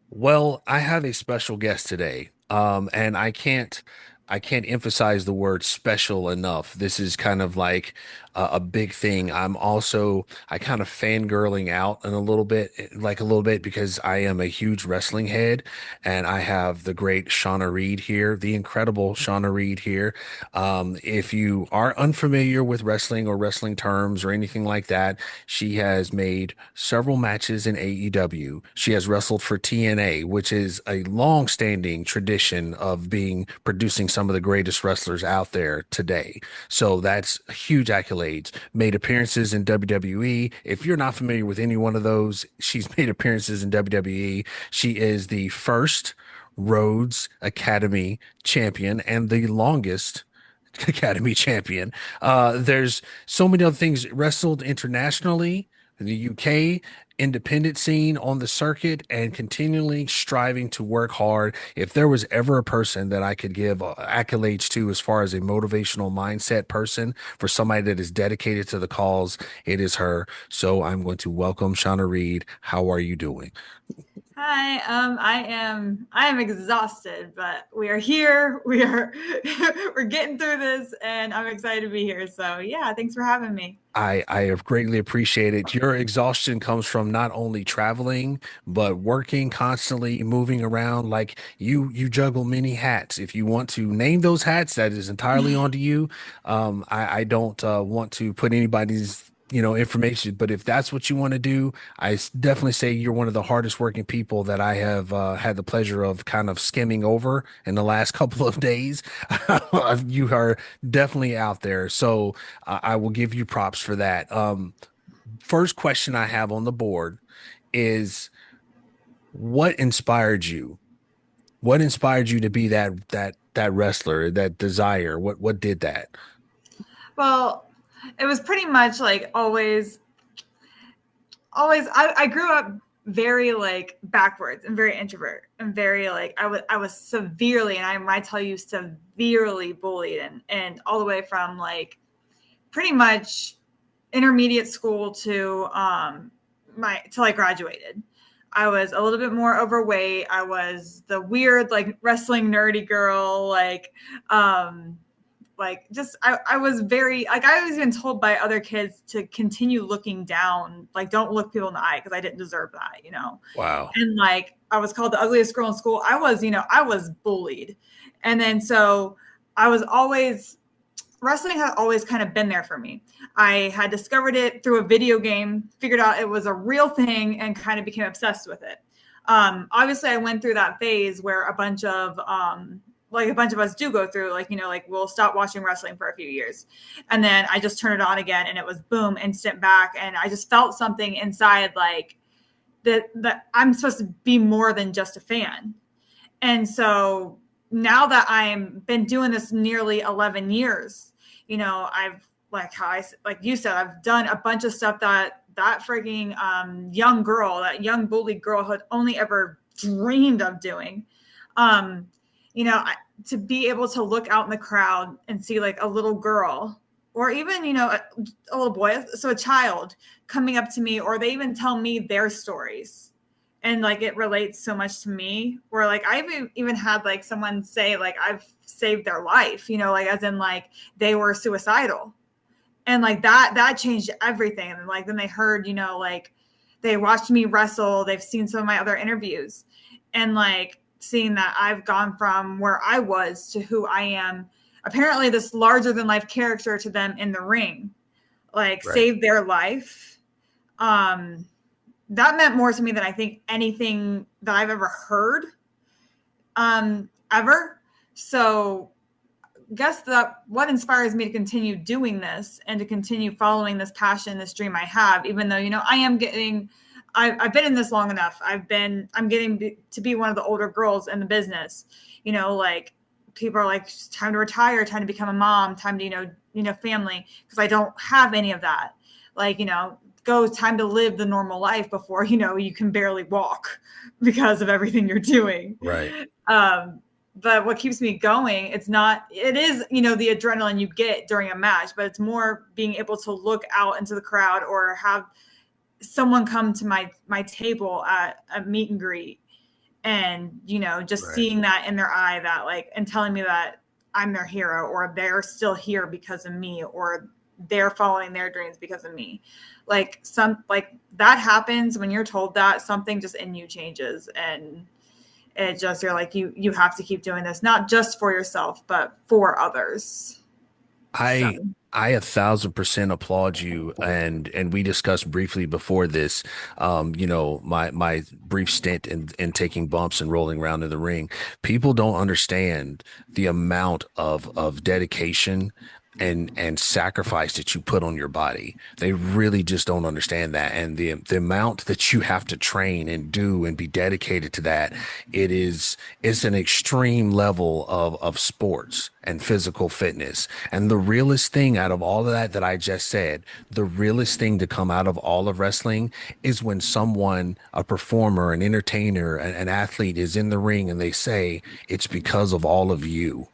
Well, I have a special guest today. And I can't emphasize the word special enough. This is kind of like a big thing. I kind of fangirling out in a little bit, like a little bit, because I am a huge wrestling head, and I have the great Shawna Reed here, the incredible Shawna Reed here. If you are unfamiliar with wrestling or wrestling terms or anything like that, she has made several matches in AEW. She has wrestled for TNA, which is a long-standing tradition of being producing some of the greatest wrestlers out there today. So that's huge accolades. Made appearances in WWE. If you're not familiar with any one of those, she's made appearances in WWE. She is the first Rhodes Academy champion and the longest Academy champion. There's so many other things. Wrestled internationally, in the UK, independent scene on the circuit, and continually striving to work hard. If there was ever a person that I could give accolades to as far as a motivational mindset person for somebody that is dedicated to the cause, it is her. So I'm going to welcome Shawna Reed. How are you doing? Hi, I am exhausted, but we are here. We're getting through this and I'm excited to be here. So yeah, thanks for having me. I have greatly appreciated your exhaustion comes from not only traveling but working constantly, moving around. Like you juggle many hats. If you want to name those hats, that is entirely onto you. I don't want to put anybody's information, but if that's what you want to do, definitely say you're one of the hardest working people that I have had the pleasure of kind of skimming over in the last couple of days. You are definitely out there. So I will give you props for that. First question I have on the board is what inspired you? What inspired you to be that wrestler, that desire? What did that? Well, it was pretty much like always. I grew up very like backwards and very introvert and very like I was severely and I might tell you severely bullied and all the way from like pretty much intermediate school to my till I graduated. I was a little bit more overweight. I was the weird like wrestling nerdy girl, like just I was very like I was even told by other kids to continue looking down, like don't look people in the eye because I didn't deserve that. Wow. And like I was called the ugliest girl in school. I was bullied. And then so I was always wrestling had always kind of been there for me. I had discovered it through a video game, figured out it was a real thing, and kind of became obsessed with it. Obviously, I went through that phase where a bunch of us do go through, like we'll stop watching wrestling for a few years, and then I just turn it on again, and it was boom, instant back, and I just felt something inside, like that I'm supposed to be more than just a fan. And so now that I'm been doing this nearly 11 years, I've like you said, I've done a bunch of stuff that freaking young girl, that young bullied girl had only ever dreamed of doing. Um, to be able to look out in the crowd and see like a little girl or even, a little boy, so a child coming up to me, or they even tell me their stories and like it relates so much to me, where like I've even had like someone say like I've saved their life, like as in like they were suicidal, and like that changed everything. And like then they heard, like they watched me wrestle, they've seen some of my other interviews, and like seeing that I've gone from where I was to who I am, apparently this larger than life character to them in the ring, like Right. saved their life. um that meant more to me than I think anything that I've ever heard, ever. So guess that what inspires me to continue doing this and to continue following this passion, this dream I have, even though, I've been in this long enough. I'm getting to be one of the older girls in the business, like people are like, time to retire, time to become a mom, time to, family. Cause I don't have any of that. Like, go time to live the normal life before, you can barely walk because of everything you're doing. Right. Um, but what keeps me going, it is, the adrenaline you get during a match, but it's more being able to look out into the crowd or have someone come to my table at a meet and greet and just Right. seeing that in their eye, that like, and telling me that I'm their hero, or they're still here because of me, or they're following their dreams because of me. Like, some like that happens when you're told that, something just in you changes, and it just, you're like, you have to keep doing this, not just for yourself but for others. So I I 1,000% applaud you, and we discussed briefly before this, my brief stint in taking bumps and rolling around in the ring. People don't understand the amount of dedication and sacrifice that you put on your body. They really just don't understand that, and the amount that you have to train and do and be dedicated to that. It's an extreme level of sports and physical fitness. And the realest thing out of all of that I just said, the realest thing to come out of all of wrestling is when someone, a performer, an entertainer, an athlete is in the ring and they say, it's because of all of you.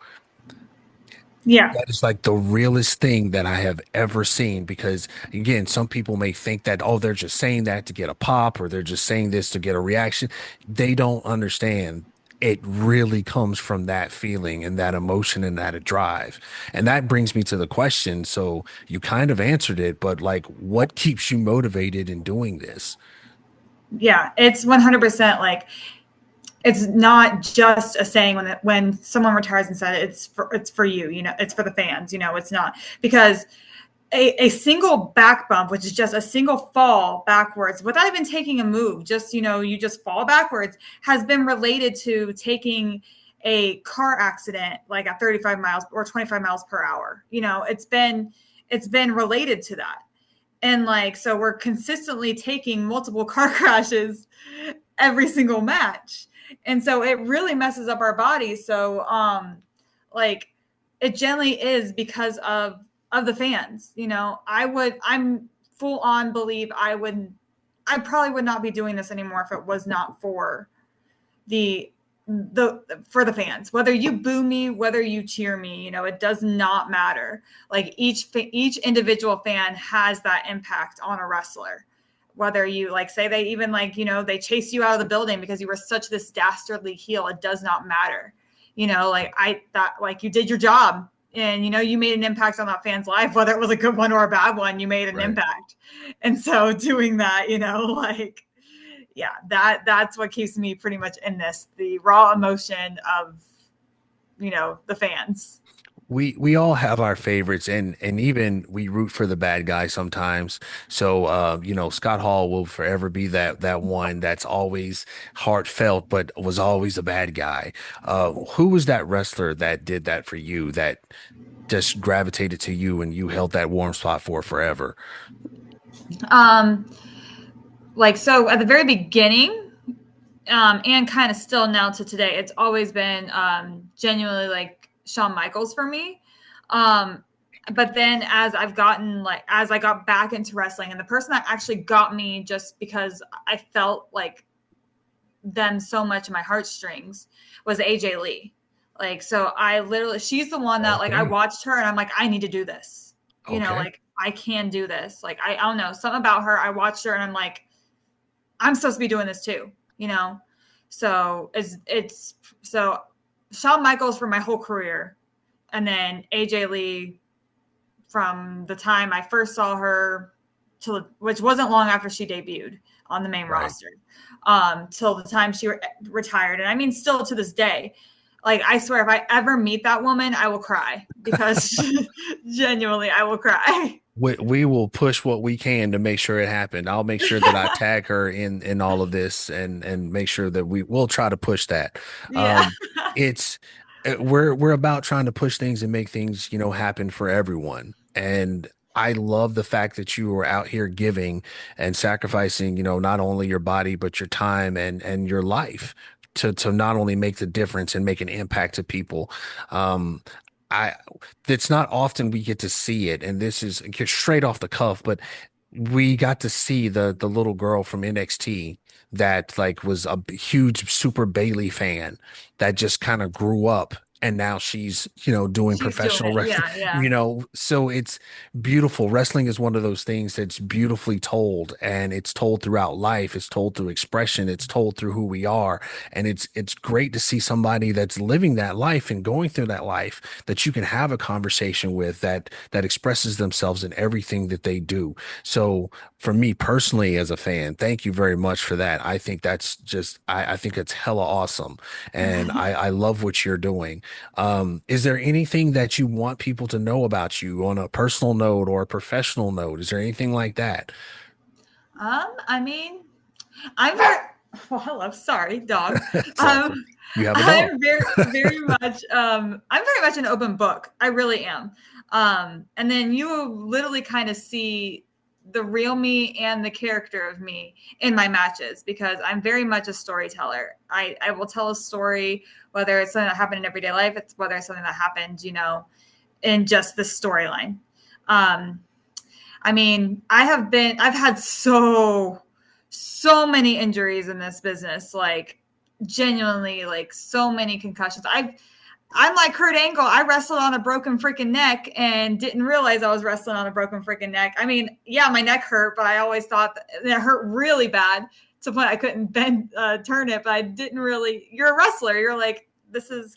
yeah. That is like the realest thing that I have ever seen, because again, some people may think that, oh, they're just saying that to get a pop, or they're just saying this to get a reaction. They don't understand. It really comes from that feeling and that emotion and that drive. And that brings me to the question. So you kind of answered it, but like, what keeps you motivated in doing this? Yeah, it's 100%. Like, it's not just a saying when someone retires and said it's for you, it's for the fans, it's not, because a single back bump, which is just a single fall backwards without even taking a move, just you just fall backwards, has been related to taking a car accident like at 35 miles or 25 miles per hour. It's been related to that. And like, so we're consistently taking multiple car crashes every single match. And so it really messes up our bodies. So like, it generally is because of the fans. I'm full on believe I probably would not be doing this anymore if it was not for the for the fans. Whether you boo me, whether you cheer me, it does not matter. Like, each individual fan has that impact on a wrestler. Whether you, like, say they even, like, they chase you out of the building because you were such this dastardly heel, it does not matter. Like, I thought, like, you did your job, and you made an impact on that fan's life, whether it was a good one or a bad one, you made an Right. impact. And so doing that, like, yeah, that's what keeps me pretty much in this, the raw emotion of the fans. We all have our favorites, and even we root for the bad guy sometimes. So Scott Hall will forever be that one that's always heartfelt but was always a bad guy. Who was that wrestler that did that for you, that just gravitated to you and you held that warm spot for forever? um like, so at the very beginning, and kind of still now to today, it's always been genuinely like Shawn Michaels for me. um but then as I got back into wrestling, and the person that actually got me just because I felt like them so much in my heartstrings was AJ Lee. Like, so I literally, she's the one that, like, I Okay. watched her and I'm like, I need to do this. Okay. Like, I can do this. Like, I don't know, something about her. I watched her and I'm like, I'm supposed to be doing this too, you know? So so Shawn Michaels for my whole career. And then AJ Lee from the time I first saw her till, which wasn't long after she debuted on the main Right. roster, till the time she retired. And I mean, still to this day, like, I swear, if I ever meet that woman, I will cry, because genuinely, I will cry. We will push what we can to make sure it happened. I'll make sure that I tag her in all of this, and make sure that we will try to push that. Yeah. Um, it's we're about trying to push things and make things, happen for everyone. And I love the fact that you are out here giving and sacrificing, not only your body but your time and your life to not only make the difference and make an impact to people. Um, I it's not often we get to see it, and this is straight off the cuff, but we got to see the little girl from NXT that like was a huge Super Bailey fan that just kind of grew up and now she's, doing She's doing professional it. wrestling, Yeah, yeah. so it's beautiful. Wrestling is one of those things that's beautifully told, and it's told throughout life. It's told through expression. It's told through who we are. And it's great to see somebody that's living that life and going through that life that you can have a conversation with that expresses themselves in everything that they do. So for me personally as a fan, thank you very much for that. I think that's just I think it's hella awesome. And I love what you're doing. Is there anything that you want people to know about you on a personal note or a professional note? Is there anything like that? I mean, I'm very well, hello, sorry, dog. It's awesome. Um, You have a dog. I'm very much an open book. I really am. And then you will literally kind of see the real me and the character of me in my matches because I'm very much a storyteller. I will tell a story, whether it's something that happened in everyday life, it's whether it's something that happened, in just the storyline. Um, I mean, I've had so many injuries in this business, like genuinely, like so many concussions. I'm like Kurt Angle. I wrestled on a broken freaking neck and didn't realize I was wrestling on a broken freaking neck. I mean, yeah, my neck hurt, but I always thought that it hurt really bad to the point I couldn't turn it. But I didn't really. You're a wrestler. You're like, this is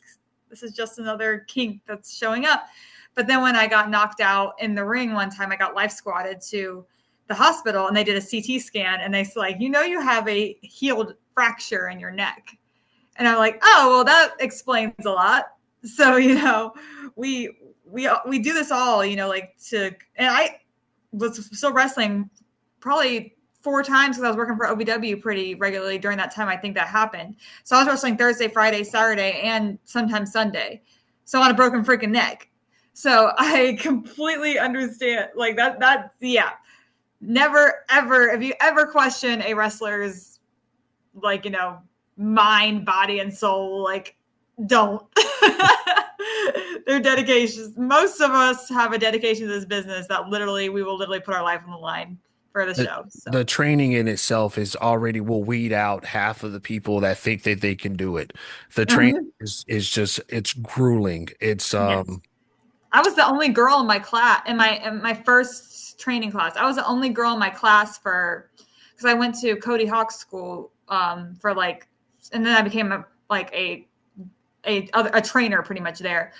just another kink that's showing up. But then when I got knocked out in the ring one time, I got life squatted to the hospital and they did a CT scan and they like, you have a healed fracture in your neck. And I'm like, oh, well, that explains a lot. So, we do this all, and I was still wrestling probably 4 times because I was working for OVW pretty regularly during that time. I think that happened. So I was wrestling Thursday, Friday, Saturday, and sometimes Sunday. So on a broken freaking neck. So I completely understand like yeah. Never, ever, if you ever question a wrestler's like, mind, body, and soul, like don't. Their dedications. Most of us have a dedication to this business that we will literally put our life on the line for the The, show. So the training in itself is already will weed out half of the people that think that they can do it. The training Mhm. is just it's grueling. It's Yes. I was the only girl in my class in my first training class. I was the only girl in my class because I went to 𝐄𝐍𝐈𝐒 school for like, and then I became a trainer pretty much there.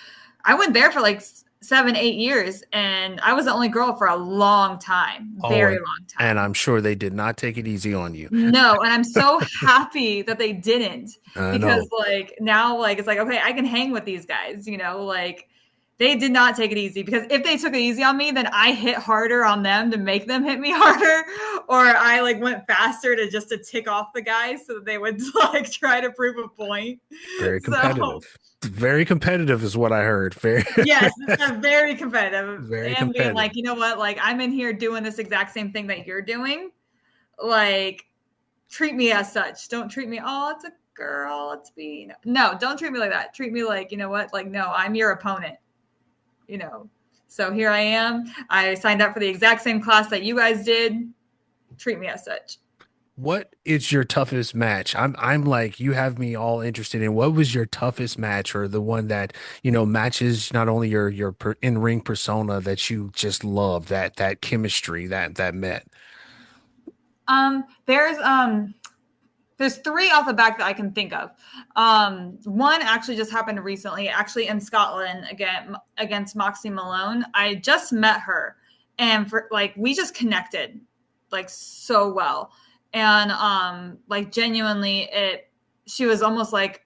I went there for like 7-8 years, and I was the only girl for a long time, oh very and, long and time. I'm sure they did not take it easy on you. No, and I'm so happy that they didn't I because know. like now like it's like okay, I can hang with these guys, like they did not take it easy because if they took it easy on me, then I hit harder on them to make them hit me harder, or I like went faster to tick off the guys so that they would like try to prove a point. Very So competitive. Very competitive is what I heard. Very yes, very competitive very and being like, competitive. you know what, like I'm in here doing this exact same thing that you're doing, like treat me as such. Don't treat me, oh, it's a girl. Let's be, no, don't treat me like that. Treat me like, you know what? Like, no, I'm your opponent, you know? So here I am. I signed up for the exact same class that you guys did. Treat me as such. What is your toughest match? I'm like you have me all interested in what was your toughest match or the one that, matches not only your in-ring persona that you just love, that chemistry that met. Um, there's um there's three off the back that I can think of. One actually just happened recently, actually in Scotland again against Moxie Malone. I just met her, and for like we just connected like so well, and like genuinely, she was almost like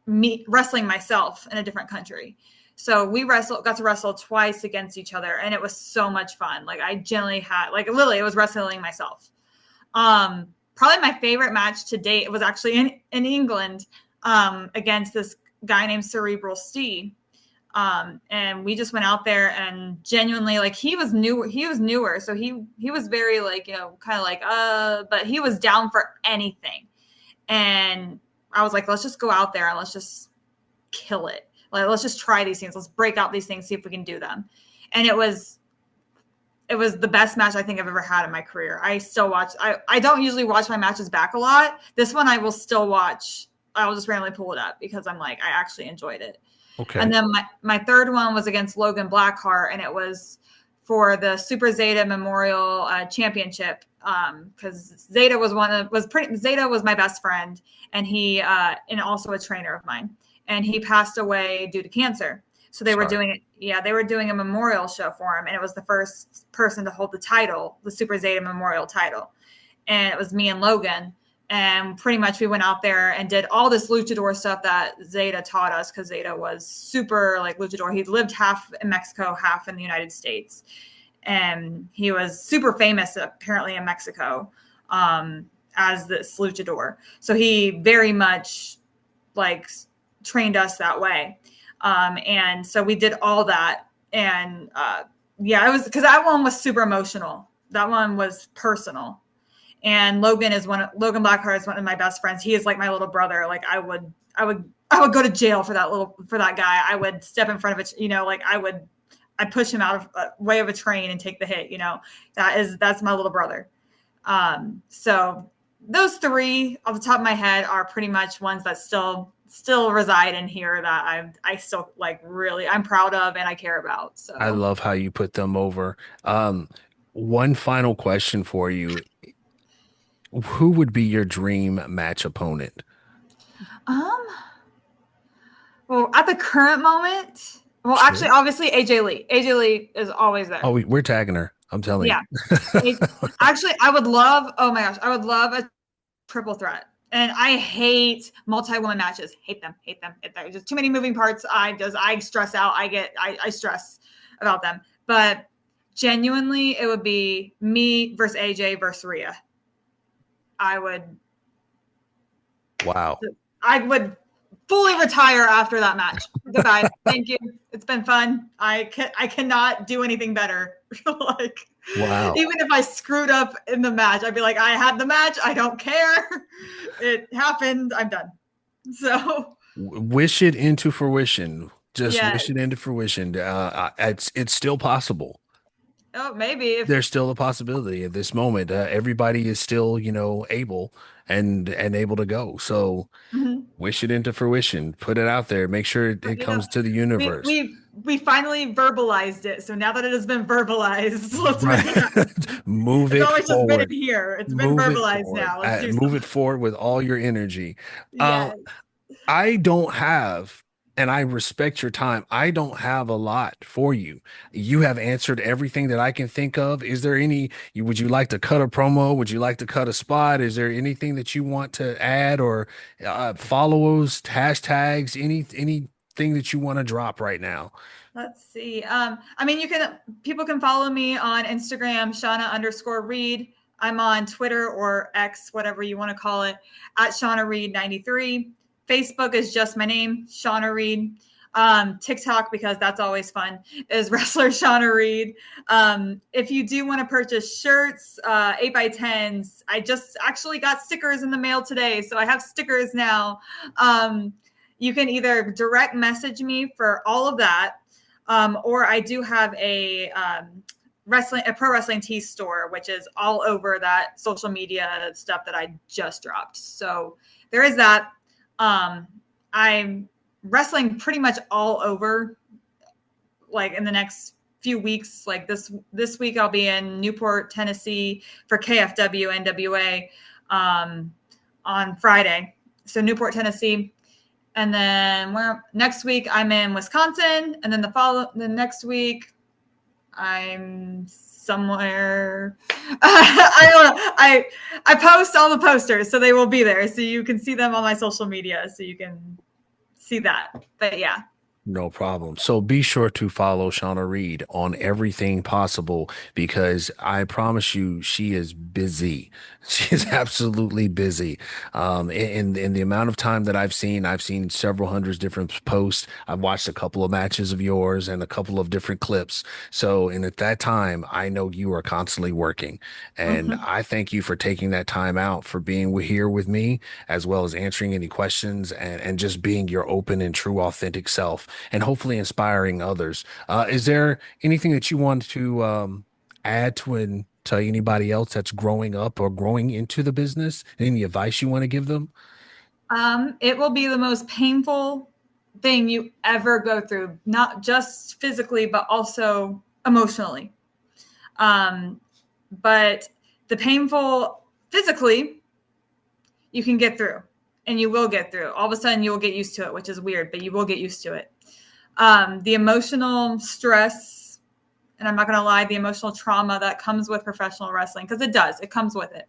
me wrestling myself in a different country. So we got to wrestle twice against each other, and it was so much fun. Like I generally had like literally it was wrestling myself. Probably my favorite match to date was actually in England against this guy named Cerebral Steve. And we just went out there and genuinely like he was newer. So he was very like, kind of like, but he was down for anything. And I was like, let's just go out there and let's just kill it. Like, let's just try these things. Let's break out these things, see if we can do them. And it was the best match I think I've ever had in my career. I still watch. I don't usually watch my matches back a lot. This one I will still watch. I will just randomly pull it up because I'm like, I actually enjoyed it. Okay. And then my third one was against Logan Blackheart, and it was for the Super Zeta Memorial Championship. Because Zeta Zeta was my best friend, and he and also a trainer of mine, and he passed away due to cancer. So they were Sorry. doing it. Yeah, they were doing a memorial show for him, and it was the first person to hold the title, the Super Zeta Memorial title, and it was me and Logan. And pretty much we went out there and did all this luchador stuff that Zeta taught us, because Zeta was super like luchador. He lived half in Mexico, half in the United States, and he was super famous apparently in Mexico as this luchador. So he very much like trained us that way. And so we did all that. And yeah, it was because that one was super emotional. That one was personal. And Logan Blackheart is one of my best friends. He is like my little brother. Like I would go to jail for that guy. I would step in front of it, like I'd push him out of way of a train and take the hit, that's my little brother. So those three off the top of my head are pretty much ones that still reside in here that I still like really I'm proud of and I care about. I So love how you put them over. Um, One final question for you. Who would be your dream match opponent? um well at the current moment, well actually Sure. obviously AJ Lee is always there. Oh, we're tagging her. I'm telling Yeah. you. Actually, I would love, oh my gosh, I would love a triple threat. And I hate multi-woman matches. Hate them. Hate them. There's just too many moving parts. I stress out. I stress about them. But genuinely, it would be me versus AJ versus Rhea. I would Wow. I would fully retire after that match. Goodbye. Thank you. It's been fun. I cannot do anything better. Like Wow. even if I screwed up in the match, I'd be like, I had the match. I don't care. It happened. I'm done. So Wish it into fruition. Just yeah. wish it into fruition. It's still possible. Oh, maybe if There's still a possibility at this moment. Everybody is still, able and able to go. So mhm. wish it into fruition. Put it out there. Make sure it you know comes to the we universe. we we finally verbalized it. So now that it has been verbalized, let's make it Right. happen. Move It's it always just been in forward. here. It's been Move it verbalized forward. now. Let's do Move it something. forward with all your energy. Uh, Yes. I don't have, and I respect your time. I don't have a lot for you. You have answered everything that I can think of. Is there would you like to cut a promo? Would you like to cut a spot? Is there anything that you want to add or follows, hashtags, anything that you want to drop right now? Let's see. I mean, people can follow me on Instagram, Shawna_Reed. I'm on Twitter or X, whatever you want to call it, at Shawna Reed 93. Facebook is just my name, Shawna Reed. TikTok, because that's always fun, is wrestler Shawna Reed. If you do want to purchase shirts, 8x10s, I just actually got stickers in the mail today. So I have stickers now. You can either direct message me for all of that. Or I do have a pro wrestling tee store, which is all over that social media stuff that I just dropped. So there is that. I'm wrestling pretty much all over, like in the next few weeks. Like this week, I'll be in Newport, Tennessee for KFW NWA on Friday. So Newport, Tennessee. And then next week I'm in Wisconsin, and then the next week I'm somewhere. I don't know. I post all the posters, so they will be there, so you can see them on my social media, so you can see that. But yeah, No problem. So be sure to follow Shawna Reed on everything possible because I promise you she is busy. She is absolutely busy. In the amount of time that I've seen several hundreds different posts. I've watched a couple of matches of yours and a couple of different clips. So, and at that time, I know you are constantly working. And mm-hmm. I thank you for taking that time out for being here with me, as well as answering any questions and just being your open and true authentic self and hopefully inspiring others. Is there anything that you want to add to anybody else that's growing up or growing into the business? Any advice you want to give them? It will be the most painful thing you ever go through, not just physically, but also emotionally. Um, but the painful physically, you can get through and you will get through. All of a sudden, you will get used to it, which is weird, but you will get used to it. The emotional stress, and I'm not going to lie, the emotional trauma that comes with professional wrestling, because it comes with it.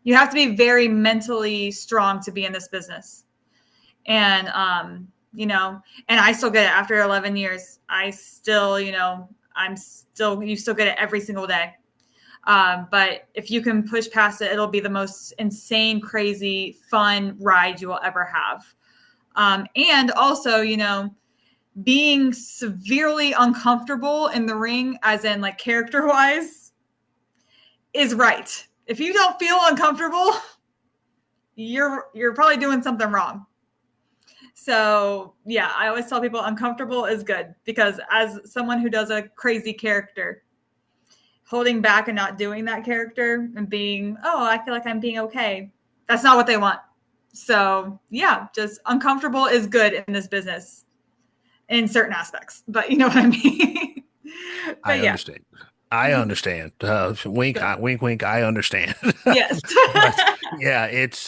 You have to be very mentally strong to be in this business. And, and I still get it after 11 years. I still, you still get it every single day. But if you can push past it, it'll be the most insane, crazy, fun ride you will ever have. And also, being severely uncomfortable in the ring, as in like character wise, is right. If you don't feel uncomfortable, you're probably doing something wrong. So yeah, I always tell people uncomfortable is good, because as someone who does a crazy character, holding back and not doing that character and being, oh, I feel like I'm being okay, that's not what they want. So yeah, just uncomfortable is good in this business in certain aspects, but you know what I mean. I But yeah. understand. I understand. Wink, So, wink, wink. I understand. yes. But yeah, it's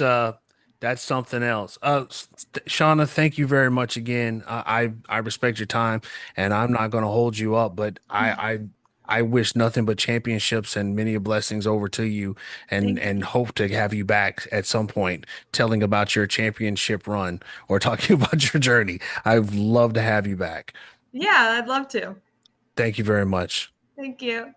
that's something else. Shawna, thank you very much again. I respect your time, and I'm not going to hold you up, but I wish nothing but championships and many blessings over to you, and Thank you. and hope to have you back at some point, telling about your championship run or talking about your journey. I'd love to have you back. Yeah, I'd love to. Thank you very much. Thank you.